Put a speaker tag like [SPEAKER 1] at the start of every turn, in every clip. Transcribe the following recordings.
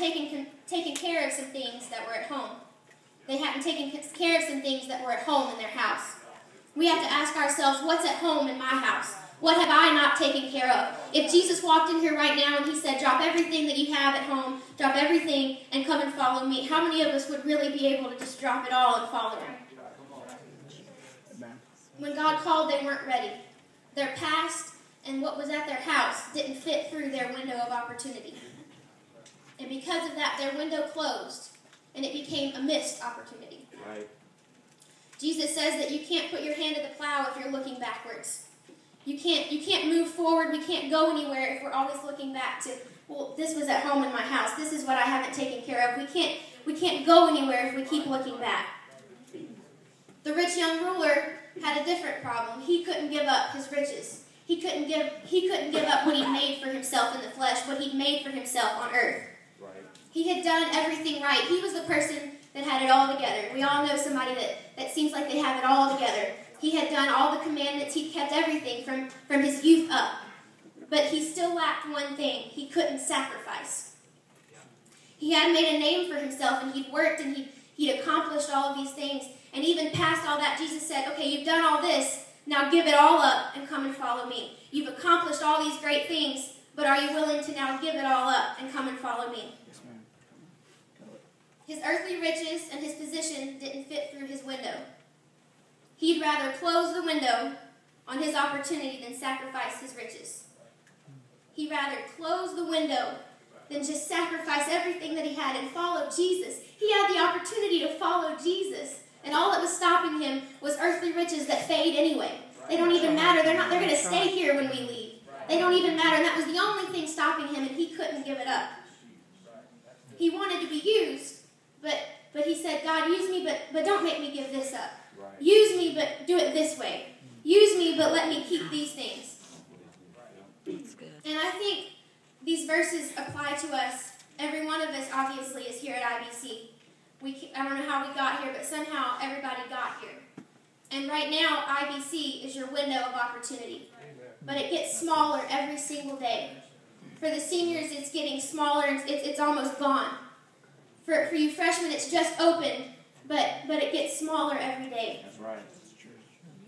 [SPEAKER 1] taken care of some things that were at home. They hadn't taken care of some things that were at home in their house. We have to ask ourselves, what's at home in my house? What have I not taken care of? If Jesus walked in here right now and he said, drop everything that you have at home, drop everything and come and follow me, how many of us would really be able to just drop it all and follow him? When God called, they weren't ready. Their past and what was at their house didn't fit through their window of opportunity. And because of that, their window closed, and it became a missed opportunity.
[SPEAKER 2] Right.
[SPEAKER 1] Jesus says that you can't put your hand to the plow if you're looking backwards. You can't move forward. We can't go anywhere if we're always looking back to, well, this was at home in my house. This is what I haven't taken care of. We can't go anywhere if we keep looking back. The rich young ruler had a different problem. He couldn't give up his riches. He couldn't give up what he'd made for himself in the flesh, what he'd made for himself on earth.
[SPEAKER 2] Right.
[SPEAKER 1] He had done everything right. He was the person that had it all together. We all know somebody that seems like they have it all together. He had done all the commandments. He'd kept everything from his youth up. But he still lacked one thing. He couldn't sacrifice. He had made a name for himself, and he'd worked, and he'd accomplished all of these things. And even past all that, Jesus said, okay, you've done all this. Now give it all up and come and follow me. You've accomplished all these great things, but are you willing to now give it all up and come and follow me?
[SPEAKER 3] Yes, ma'am.
[SPEAKER 1] His earthly riches and his position didn't fit through his window. He'd rather close the window on his opportunity than sacrifice his riches. He'd rather close the window than just sacrifice everything that he had and follow Jesus. He had the opportunity to follow Jesus, and all that was stopping him was earthly riches that fade anyway. They don't even matter. They're going to stay here when we leave. They don't even matter, and that was the only thing stopping him, and he couldn't give it up. He wanted to be used, but he said, God, use me, but don't make me give this up.
[SPEAKER 2] Right.
[SPEAKER 1] Use me, but do it this way. Use me, but let me keep these things.
[SPEAKER 4] That's good.
[SPEAKER 1] And I think these verses apply to us. Every one of us, obviously, is here at IBC. I don't know how we got here, but somehow everybody got here. And right now, IBC is your window of opportunity. But it gets smaller every single day. For the seniors, it's getting smaller, and it's almost gone. For you freshmen, it's just opened, but it gets smaller every day.
[SPEAKER 2] That's right.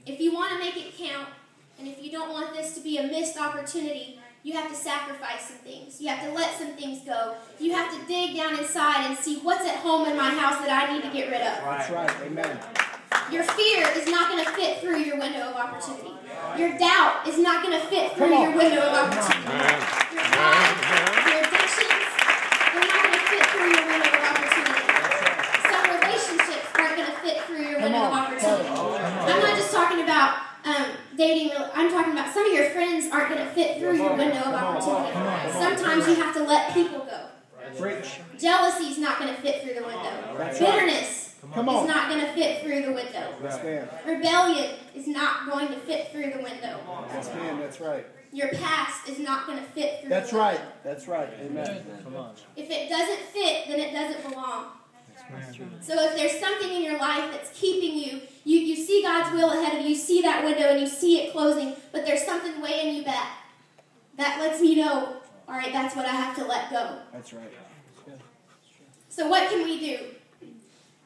[SPEAKER 1] If you want to make it count, and if you don't want this to be a missed opportunity, you have to sacrifice some things. You have to let some things go. You have to dig down inside and see what's at home in my house that I need to get rid of.
[SPEAKER 3] That's right. Amen.
[SPEAKER 1] Your fear is not going to fit through your window of opportunity. Your doubt is not going to fit through your window of opportunity. Your pride, your addictions, they're not going to fit through your window of opportunity. Some relationships aren't going to fit through your window of opportunity. I'm not just talking about dating. I'm talking about some of your friends aren't going to fit through your window of opportunity. Sometimes you have to let people go. Jealousy is not going to fit through the window. Bitterness is not going to fit through the window.
[SPEAKER 3] Yes, ma'am.
[SPEAKER 1] Rebellion is not going to fit through the window.
[SPEAKER 3] Yes, ma'am. That's right.
[SPEAKER 1] Your past is not going to fit through
[SPEAKER 3] That's
[SPEAKER 1] the window.
[SPEAKER 3] right. That's right. Amen. Come on.
[SPEAKER 1] If it doesn't fit, then it doesn't belong. So if there's something in your life that's keeping you, you see God's will ahead of you, you see that window and you see it closing, but there's something weighing you back. That lets me know, all right, that's what I have to let go.
[SPEAKER 3] That's right.
[SPEAKER 1] So what can we do?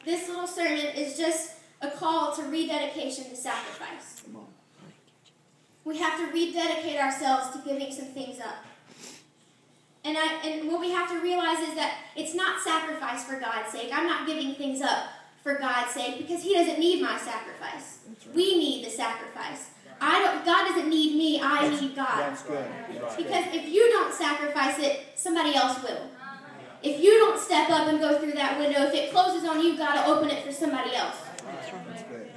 [SPEAKER 1] This little sermon is just a call to rededication to sacrifice.
[SPEAKER 3] Come on.
[SPEAKER 1] We have to rededicate ourselves to giving some things up. And what we have to realize is that it's not sacrifice for God's sake. I'm not giving things up for God's sake because He doesn't need my sacrifice. Right. We need the sacrifice. God doesn't need me. I need God.
[SPEAKER 3] That's good.
[SPEAKER 1] Because if you don't sacrifice it, somebody else will. If you don't step up and go through that window, if it closes on you, God will open it for somebody else.
[SPEAKER 3] That's good.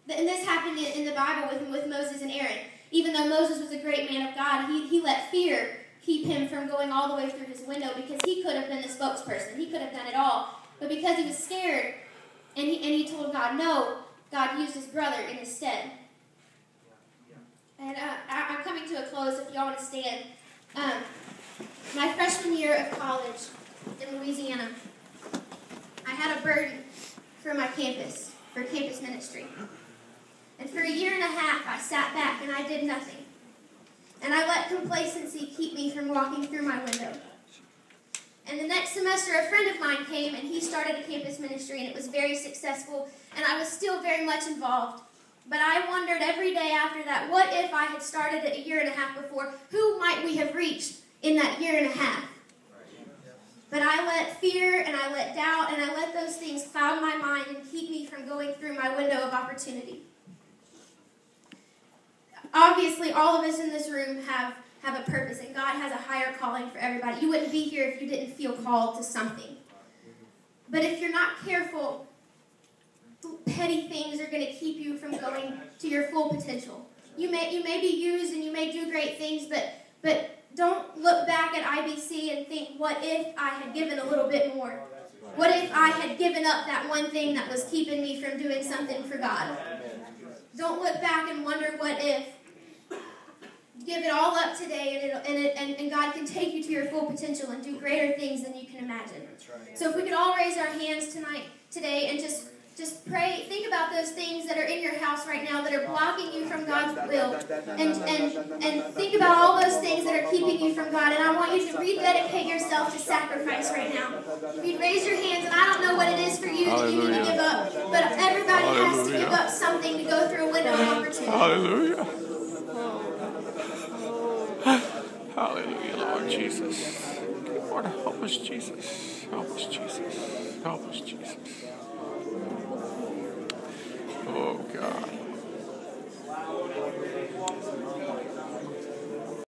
[SPEAKER 1] And this happened in the Bible with Moses and Aaron. Even though Moses was a great man of God, he let fear keep him from going all the way through his window because he could have been the spokesperson. He could have done it all. But because he was scared and he told God no, God used his brother in his stead. And I'm coming to a close if y'all want to stand. My freshman year of college in Louisiana, I had a burden for my campus, for campus ministry. And for a year and a half, I sat back and I did nothing. And I let complacency keep me from walking through my window. next semester, a friend of mine came, and he started a campus ministry, and it was very successful, and I was still very much involved. But I wondered every day after that, what if I had started it a year and a half before? Who might we have reached in that year and a half? But I let fear, and I let doubt, and I let those things cloud my mind and keep me from going through my window of opportunity. Obviously, all of us in this room have a purpose, and God has a higher calling for everybody. You wouldn't be here if you didn't feel called to something. But if you're not careful, petty things are going to keep you from going to your full potential. You may be used and you may do great things, but don't look back at IBC and think, what if I had given a little bit more? What if I had given up that one thing that was keeping me from doing something for God? Don't look back and wonder what if. Give it all up today, and God can take you to your full potential and do greater things than you can imagine. So if we could all raise our hands today, and just pray, think about those things that are in your house right now that are blocking you from God's will, and think about all those things that are keeping you from God. And I want you to rededicate yourself to sacrifice right now. If you'd raise your hands, and I don't know what it is for you that you need to give up, but everybody has to give up something to go through a window of opportunity.
[SPEAKER 2] Hallelujah. Hallelujah, Lord Jesus. Lord, help us, Jesus. Help us, Jesus. Help us, Jesus. Oh, God.